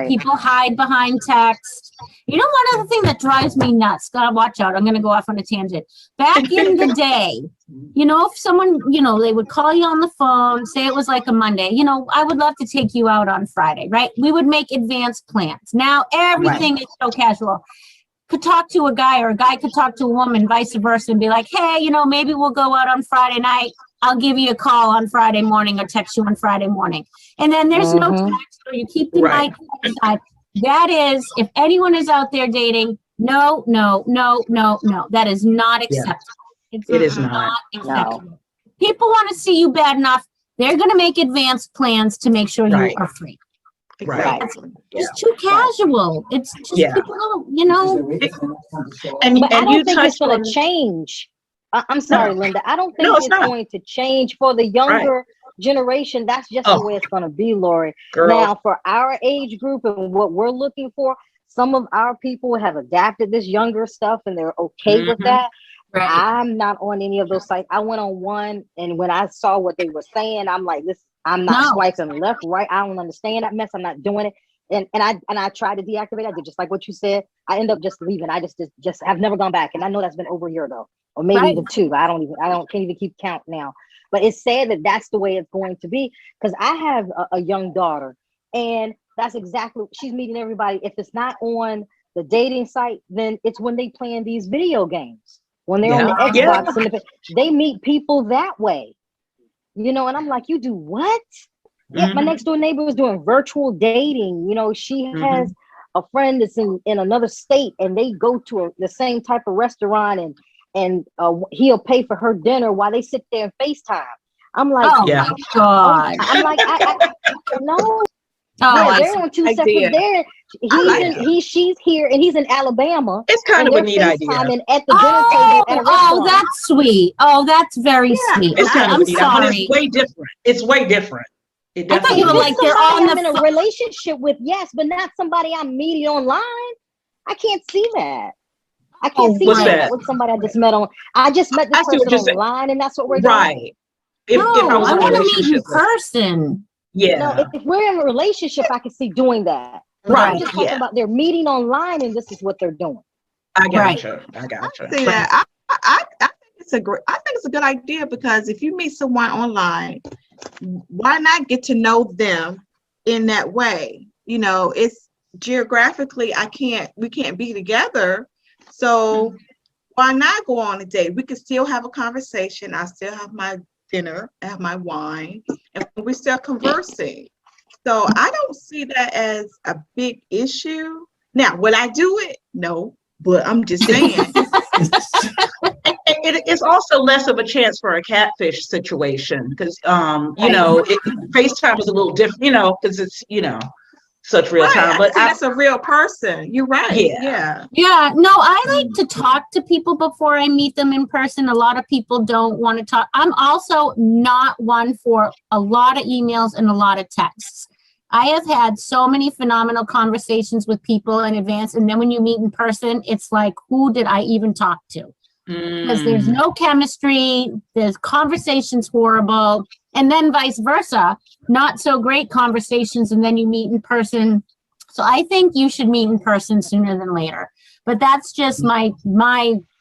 People hide behind text. One other thing that drives me nuts, gotta watch out, I'm going to go off on a tangent. Back in the day, if someone, they would call you on the phone, say it was like a Monday, I would love to take you out on Friday, right? We would make advanced plans. Now everything is so casual. Could talk to a guy or a guy could talk to a woman, vice versa, and be like, hey, maybe we'll go out on Friday night. I'll give you a call on Friday morning or text you on Friday morning. And then there's no text, or you keep the night aside. That is, if anyone is out there dating, no. That is not acceptable. It is not acceptable. No. People want to see you bad enough. They're going to make advanced plans to make sure you are free. Right. It's too casual. It's just people, And I don't think it's going to change. I'm sorry, Linda. I don't think it's going to change for the younger generation. That's just the way it's going to be, Lori. Girl. Now, for our age group and what we're looking for, some of our people have adapted this younger stuff and they're okay with that. Right. I'm not on any of those sites. I went on one, and when I saw what they were saying, I'm like, I'm not swiping left, right. I don't understand that mess. I'm not doing it. And I tried to deactivate. I did just like what you said. I end up just leaving. I just have never gone back. And I know that's been over a year ago, or maybe even 2. Can't even keep count now. But it's sad that that's the way it's going to be, because I have a young daughter, and that's exactly, she's meeting everybody. If it's not on the dating site, then it's when they playing these video games. When they're on the Xbox, and they meet people that way, and I'm like, you do what? Yeah, my next door neighbor was doing virtual dating. She has a friend that's in another state, and they go to the same type of restaurant, and he'll pay for her dinner while they sit there and FaceTime. I'm like, oh my God. I'm like, I no. Oh, they're on 2 separate there. She's here, and he's in Alabama. It's kind of a neat idea. At the dinner table at a restaurant. That's sweet. Oh, that's very sweet. It's kind of I'm a neat sorry. But it's way different. It's way different. I thought you were like they're on I'm in a relationship with, yes, but not somebody I'm meeting online. I can't see that. I can't see that with somebody I just met on. I just met this person online, and that's what we're doing. Right. If I want to meet in person. Yeah. No, if we're in a relationship, I can see doing that. Right. I'm just talking about they're meeting online, and this is what they're doing. I got you. See that. I think it's a good idea, because if you meet someone online, why not get to know them in that way? It's geographically we can't be together. So why not go on a date? We can still have a conversation. I still have my dinner, I have my wine, and we're still conversing. So I don't see that as a big issue. Now, will I do it? No, but I'm just saying. It's also less of a chance for a catfish situation, because FaceTime is a little different, because it's such real time. But that's a real person. You're right. Yeah. No, I like to talk to people before I meet them in person. A lot of people don't want to talk. I'm also not one for a lot of emails and a lot of texts. I have had so many phenomenal conversations with people in advance, and then when you meet in person, it's like, who did I even talk to? Because there's no chemistry, the conversation's horrible, and then vice versa, not so great conversations, and then you meet in person. So I think you should meet in person sooner than later, but that's just my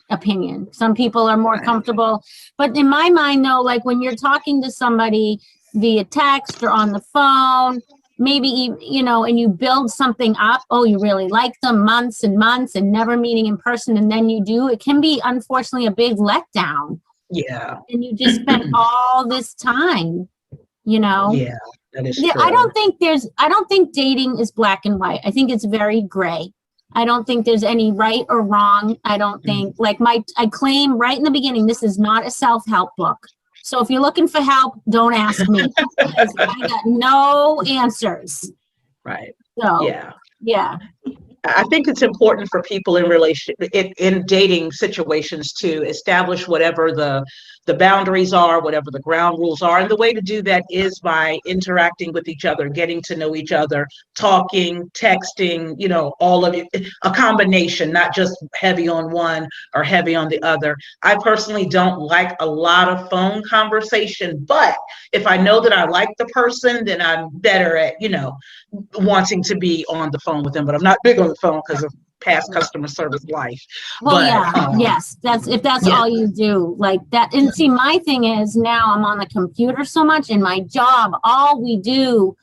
opinion. Some people are more comfortable, but in my mind though, like when you're talking to somebody via text or on the phone, maybe, and you build something up. Oh, you really like them months and months and never meeting in person. And then you do, it can be unfortunately a big letdown. Yeah. And you just spent all this time, Yeah, that is true. I don't think dating is black and white. I think it's very gray. I don't think there's any right or wrong. I don't think I claim right in the beginning, this is not a self-help book. So if you're looking for help, don't ask me. I got no answers. Right. So yeah. I think it's important for people in dating situations to establish whatever the boundaries are, whatever the ground rules are. And the way to do that is by interacting with each other, getting to know each other, talking, texting, all of it, a combination, not just heavy on one or heavy on the other. I personally don't like a lot of phone conversation, but if I know that I like the person, then I'm better at, wanting to be on the phone with them. But I'm not big on the phone because of past customer service life. Well, yes, that's all you do like that. And see, my thing is now I'm on the computer so much in my job, all we do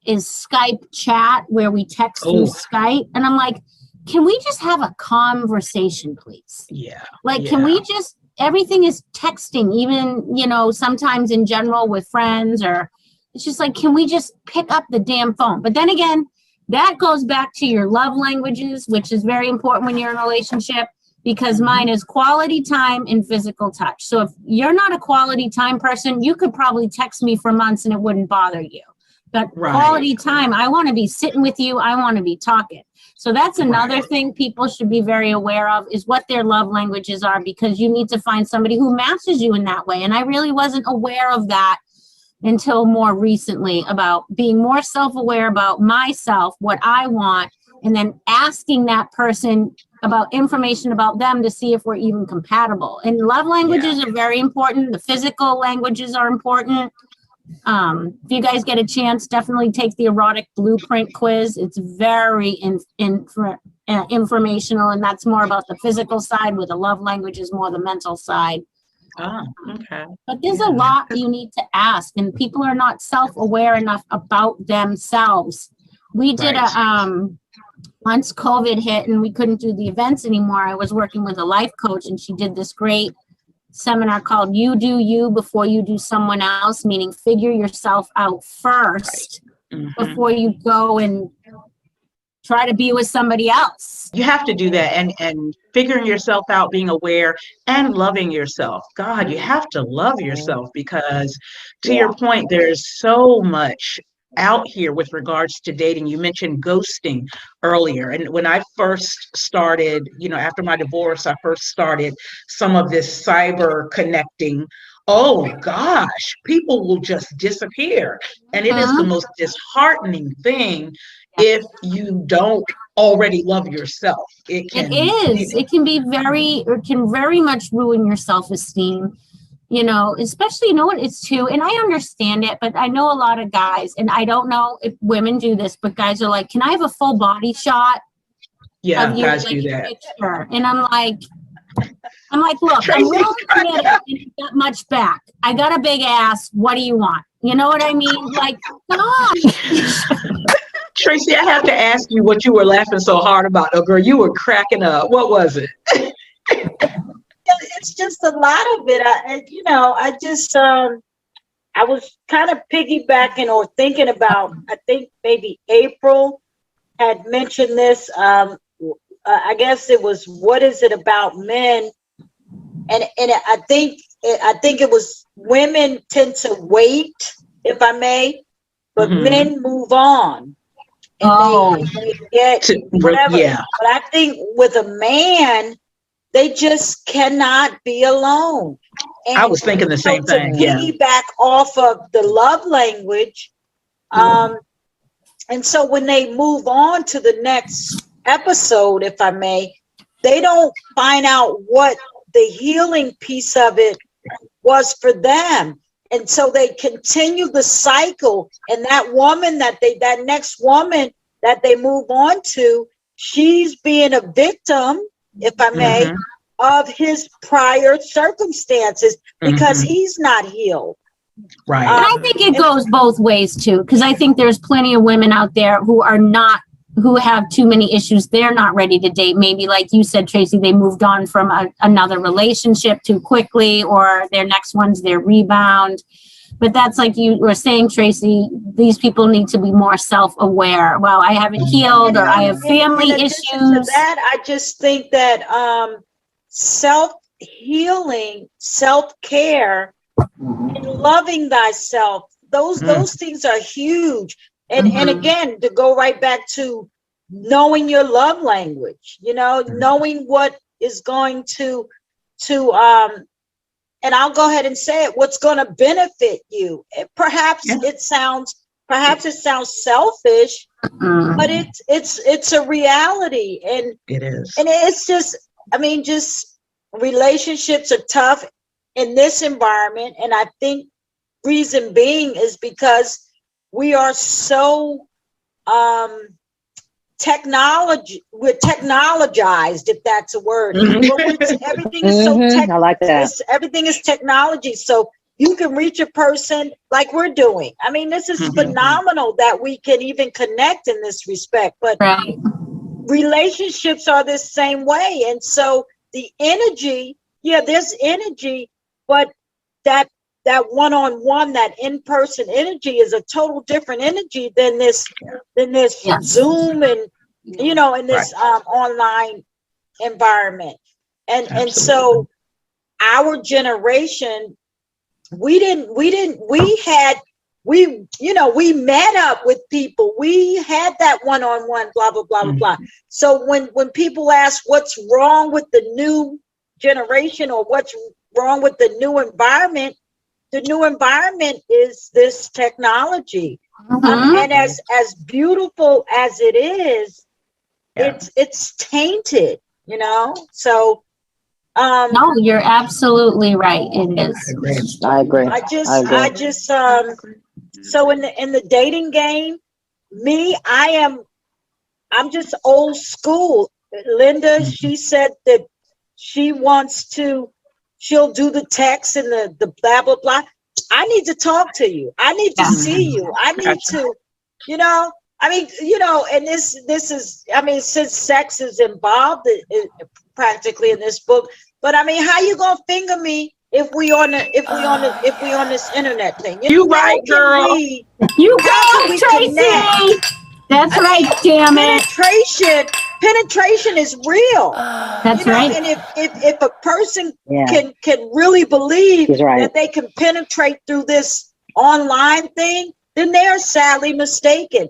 is Skype chat where we text through Skype. And I'm like, can we just have a conversation, please? Yeah. Can we just, everything is texting, even, sometimes in general with friends, or it's just like, can we just pick up the damn phone? But then again, that goes back to your love languages, which is very important when you're in a relationship, because mine is quality time and physical touch. So if you're not a quality time person, you could probably text me for months and it wouldn't bother you. But quality time, I want to be sitting with you. I want to be talking. So that's another thing people should be very aware of, is what their love languages are, because you need to find somebody who matches you in that way. And I really wasn't aware of that until more recently, about being more self-aware about myself, what I want, and then asking that person about information about them to see if we're even compatible. And love languages are very important. The physical languages are important. If you guys get a chance, definitely take the erotic blueprint quiz. It's very informational, and that's more about the physical side, where the love language is more the mental side. Oh, okay. But there's a lot you need to ask, and people are not self-aware enough about themselves. We did once COVID hit and we couldn't do the events anymore, I was working with a life coach, and she did this great seminar called You Do You Before You Do Someone Else, meaning figure yourself out first before you go and try to be with somebody else. You have to do that, and figuring yourself out, being aware, and loving yourself. God, you have to love yourself, because to your point, there's so much out here with regards to dating. You mentioned ghosting earlier. And when I first started, after my divorce, I first started some of this cyber connecting. Oh gosh, people will just disappear. And it is the most disheartening thing if you don't already love yourself. It can very much ruin your self-esteem, especially, it's too, and I understand it, but I know a lot of guys, and I don't know if women do this, but guys are like, can I have a full body shot? Yeah, guys do that. Picture? And I'm like, look, Tracy, I'm really committed and you've got much back. I got a big ass. What do you want? You know what I mean? Like, come on. Tracy, I have to ask you what you were laughing so hard about. Oh, girl, you were cracking up. What was it? It's just a lot of it. I was kind of piggybacking or thinking about, I think maybe April had mentioned this. I guess it was, what is it about men? And I think it was, women tend to wait, if I may, but men move on. And they get whatever. Yeah. But I think with a man, they just cannot be alone. And I was thinking the same thing. To piggyback off of the love language. And so when they move on to the next episode, if I may, they don't find out what the healing piece of it was for them. And so they continue the cycle. And that woman that next woman that they move on to, she's being a victim, if I may, of his prior circumstances, because he's not healed. Right. And I think it goes both ways too, because I think there's plenty of women out there who have too many issues. They're not ready to date. Maybe like you said, Tracy, they moved on from another relationship too quickly, or their next one's their rebound. But that's like you were saying, Tracy, these people need to be more self-aware. Well, I haven't healed, or I have family issues. To that, I just think that self-healing, self-care, and loving thyself, those things are huge. And again, to go right back to knowing your love language, knowing what is going to and I'll go ahead and say it, what's going to benefit you. Perhaps it sounds selfish, but it's a reality. And it is. And it's just relationships are tough in this environment. And I think reason being is because we are so we're technologized, if that's a word. Everything is so I like that. Everything is technology. So you can reach a person like we're doing. I mean, this is phenomenal that we can even connect in this respect. But relationships are the same way. And so the energy, there's energy, but that one-on-one, that in-person energy is a total different energy than this Zoom and in this online environment. And so our generation, we met up with people. We had that one-on-one, blah, blah, blah, blah, blah. So when people ask what's wrong with the new generation or what's wrong with the new environment is this technology. And as beautiful as it is, it's tainted, so no, you're absolutely right. It is. I agree. I just so in the dating game, I'm just old school. Linda, she said that she'll do the text and the blah, blah, blah. I need to talk to you. I need to see you. I need to, and this is, since sex is involved practically in this book, but how you gonna finger me if we on this internet thing? You right, girl. You go, Tracy. That's right, damn it. Penetration is real. That's right. And if a person can really believe that they can penetrate through this online thing, then they are sadly mistaken.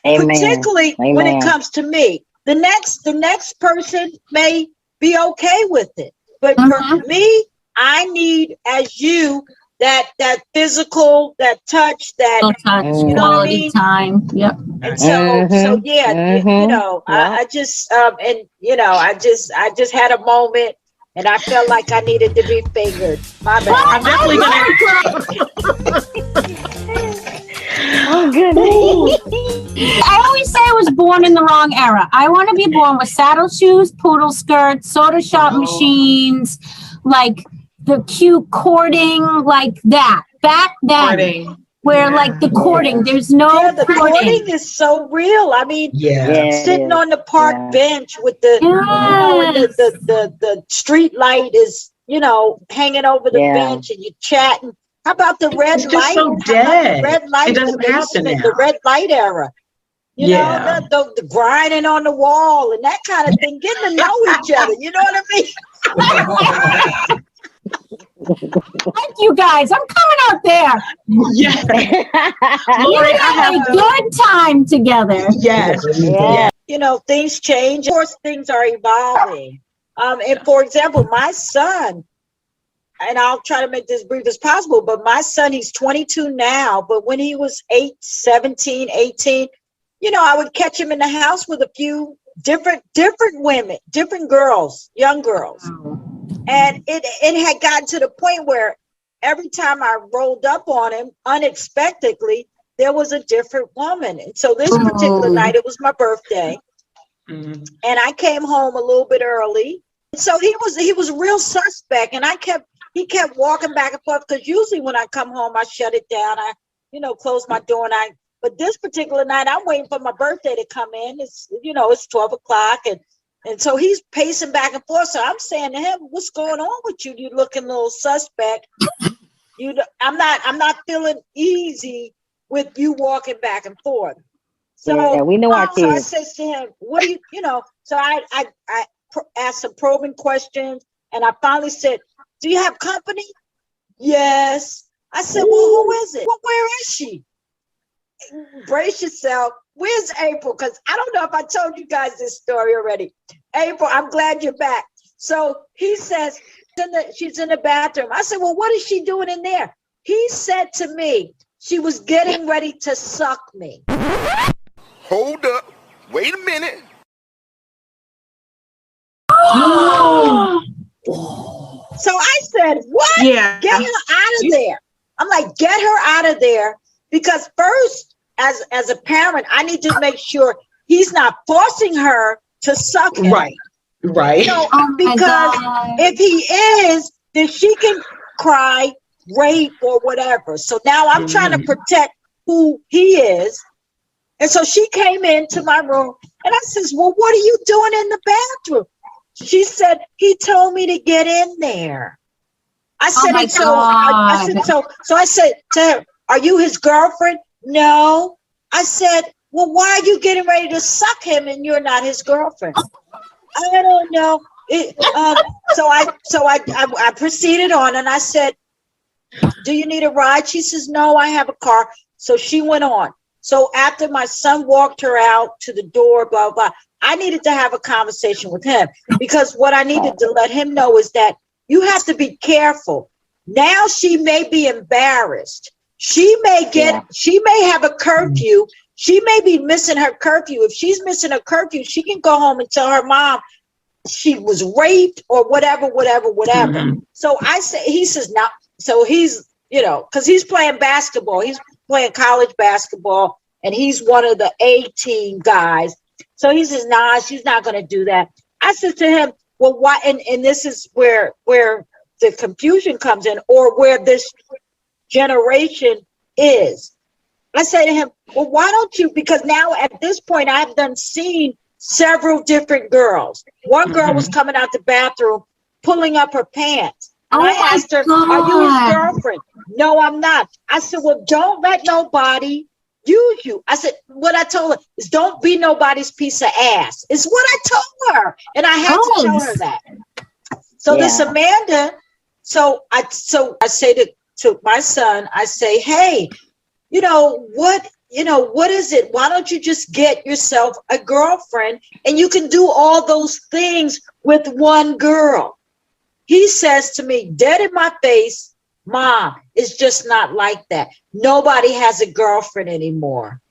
Amen. Particularly when it comes to me. The next person may be okay with it. But for me, I need, as you, that physical, that touch, that quality time. Yep. And so I just I just had a moment and I felt like I needed to be fingered. My bad. I'm definitely Oh goodness. I always say I was born in the wrong era. I want to be born with saddle shoes, poodle skirts, soda shop machines, like the cute courting, like that. Back then, where like the courting, there's no the courting is so real. Sitting on the park bench with the the street light is hanging over the bench and you chatting. How about the red light? So dead. Red light. It doesn't happen now. The red light era. You know, the grinding on the wall and that kind of thing. Getting to know each other. You know what I mean? Thank you guys. I'm coming out there. Yeah. Lori, I had a good time together. Yes. Things change. Of course, things are evolving. And for example, my son, and I'll try to make this brief as possible, but my son, he's 22 now, but when he was 17, 18, I would catch him in the house with a few different women, different girls, young girls. And it had gotten to the point where every time I rolled up on him unexpectedly, there was a different woman. And so this particular night, it was my birthday. And I came home a little bit early. So he was real suspect. And I kept he kept walking back and forth, because usually when I come home, I shut it down. I, close my door, but this particular night, I'm waiting for my birthday to come in. It's, it's 12 o'clock, and so he's pacing back and forth. So I'm saying to him, "What's going on with you? You looking a little suspect. I'm not feeling easy with you walking back and forth." So yeah, we know our so I kids. says to him, "What do you, So I asked some probing questions, and I finally said, "Do you have company?" "Yes." I said, "Well, who is it?" "Well, where is she?" Brace yourself. Where's April? Because I don't know if I told you guys this story already. April, I'm glad you're back. So he says, she's in the bathroom. I said, "Well, what is she doing in there?" He said to me, she was getting ready to suck me. Hold up. Wait a minute. So I said, "What? Yeah. Get her out of there." I'm like, "Get her out of there." Because first, as a parent, I need to make sure he's not forcing her to suck him. Right. Because if he is, then she can cry, rape, or whatever. So now I'm trying to protect who he is. And so she came into my room, and I says, "Well, what are you doing in the bathroom?" She said, "He told me to get in there." I said, so I said to her, "Are you his girlfriend?" "No." I said, "Well, why are you getting ready to suck him and you're not his girlfriend?" "I don't know." So I proceeded on, and I said, "Do you need a ride?" She says, "No, I have a car." So she went on. So after my son walked her out to the door, blah, blah, I needed to have a conversation with him, because what I needed to let him know is that you have to be careful. Now she may be embarrassed. She may have a curfew. She may be missing her curfew. If she's missing her curfew, she can go home and tell her mom she was raped or whatever. Mm-hmm. So he says, "No." So he's, because he's playing basketball. He's playing college basketball, and he's one of the A team guys. So he says, "Nah, she's not going to do that." I said to him, "Well, why?" And this is where the confusion comes in, or where this generation is. I say to him, "Well, why don't you?" Because now at this point, I've seen several different girls. One girl was coming out the bathroom, pulling up her pants. And I asked her, "Are you his girlfriend?" "No, I'm not." I said, "Well, don't let nobody use you." I said, what I told her is, don't be nobody's piece of ass. It's what I told her. And I had to tell her that. So this Amanda, so I say to my son, I say, "Hey, what is it? Why don't you just get yourself a girlfriend, and you can do all those things with one girl?" He says to me, dead in my face, "Mom, it's just not like that. Nobody has a girlfriend anymore."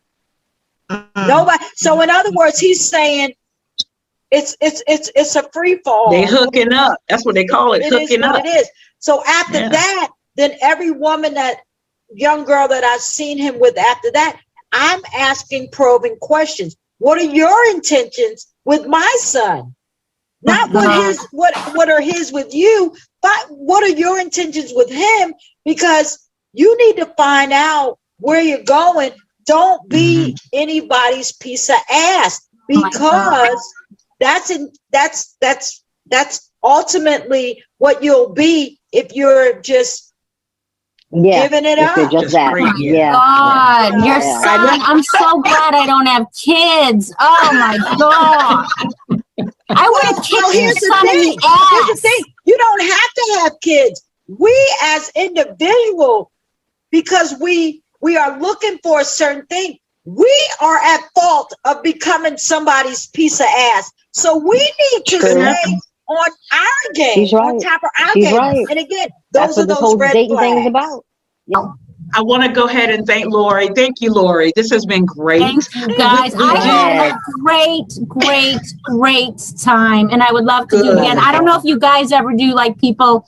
Nobody. So in other words, he's saying it's a free fall. They hooking up. That's what they call it. Hooking up. It is. So after that, then every woman, that young girl that I've seen him with after that, I'm asking probing questions. What are your intentions with my son? Not what are his with you, but what are your intentions with him? Because you need to find out where you're going. Don't be anybody's piece of ass, because that's ultimately what you'll be if you're just giving it up. Just that. God, your son. I'm so glad I don't have kids. Oh my God. I would have kicked your son in the ass. Here's the thing. You don't have to have kids. We as individuals, because we are looking for a certain thing, we are at fault of becoming somebody's piece of ass. So we need to stay on our game, on top of our game. Right. And again, that's those are those red dating flags. thing is about. Yeah. I want to go ahead and thank Lori. Thank you, Lori. This has been great. Thank you, guys. I had a great time, and I would love to do it again. I don't know if you guys ever do, like, people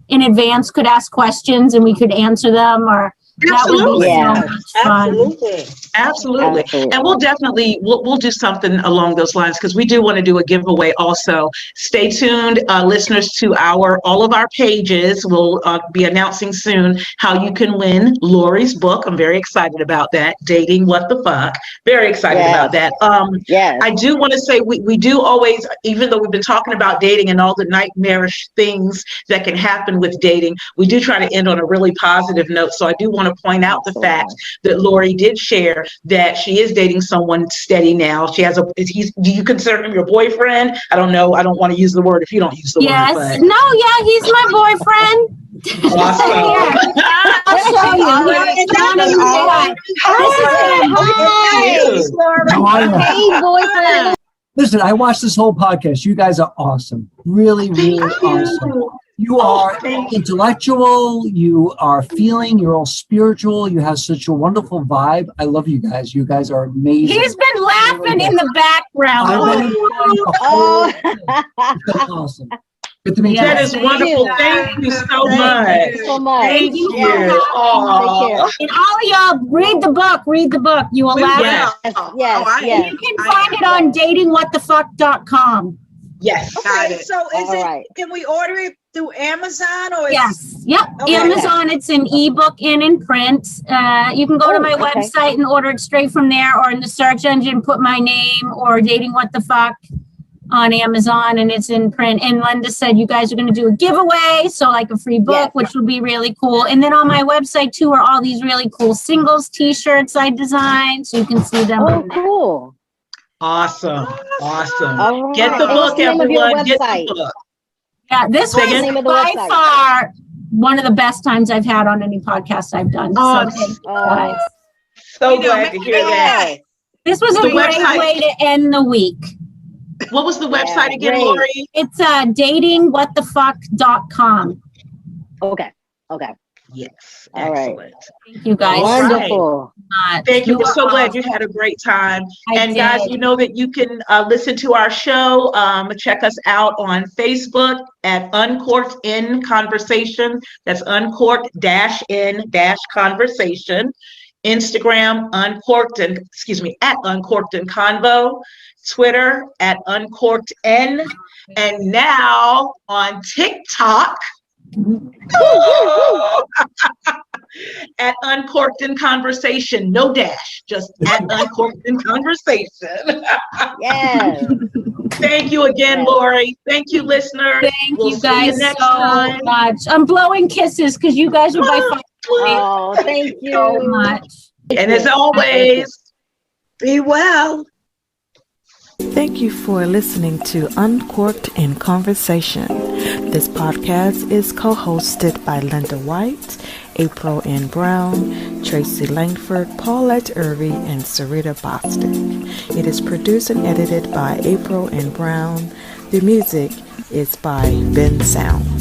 in advance could ask questions and we could answer them, or That would be Absolutely. so much fun. Absolutely. Absolutely. Absolutely. And we'll definitely, we'll do something along those lines because we do want to do a giveaway also. Stay tuned, listeners, to all of our pages. We'll be announcing soon how you can win Lori's book. I'm very excited about that. Dating What the Fuck. Very excited about that. Yes. I do want to say we do always, even though we've been talking about dating and all the nightmarish things that can happen with dating, we do try to end on a really positive note. So I do want to point out the fact that Lori did share that she is dating someone steady now. She has do you consider him your boyfriend? I don't know. I don't want to use the word if you don't use the Yes. word. No, yeah, he's my boyfriend. Awesome. I'll show you. Here, it's down in the side. This is him. How are you? Hey, boyfriend. Listen, I watched this whole podcast. You guys are awesome. Really, really awesome. You are intellectual. You are feeling. You're all spiritual. You have such a wonderful vibe. I love you guys. You guys are amazing. He's been laughing in the background. Awesome. Good to meet you. That is wonderful. Thank you so much. Thank you so much. Thank you. Yes. Aw. Take care. And all of y'all, read the book. Read the book. You will laugh. Yes. You can find it on datingwhatthefuck.com. Yes. Okay, so All right. can we order it through Amazon or? Yes. Yep. Okay. Amazon. It's an ebook and in print. You can go to my website and order it straight from there, or in the search engine, put my name or Dating What the Fuck on Amazon, and it's in print. And Linda said you guys are going to do a giveaway, so like a free book, which will be really cool. And then on my website too are all these really cool singles t-shirts I designed, so you can see them. Oh, cool. Awesome. Awesome. All right. Get the book, What's the name of your everyone. Get the website? book. Yeah, this Say again? was by far one of the best times I've had on any podcast I've done. Oh, So thank you guys. So glad to hear that. This was a The great website. way to end the week. What was the website again, great. Lori? It's datingwhatthefuck.com. Okay. Yes. All right. Excellent. Thank you guys. Wonderful. Thank you. We're so glad awesome. you had a great time. I And guys, did. you know that you can listen to our show. Check us out on Facebook at Uncorked-N-Conversation. That's Uncorked-N-Conversation. Instagram, at Uncorked-N-Convo. Twitter at Uncorked-N. And now on TikTok. At Uncorked-N-Conversation, no dash, just at Uncorked-N-Conversation. Yes. Thank you again, Lori. Thank you, listeners. Thank We'll you see guys next so time. much. I'm blowing kisses because you guys are by far Oh, thank you so much. And as always, be well. Thank you for listening to Uncorked-N-Conversation. This podcast is co-hosted by Linda White, April N. Brown, Tracy Langford, Paulette Irving, and Sarita Bostic. It is produced and edited by April N. Brown. The music is by Ben Sound.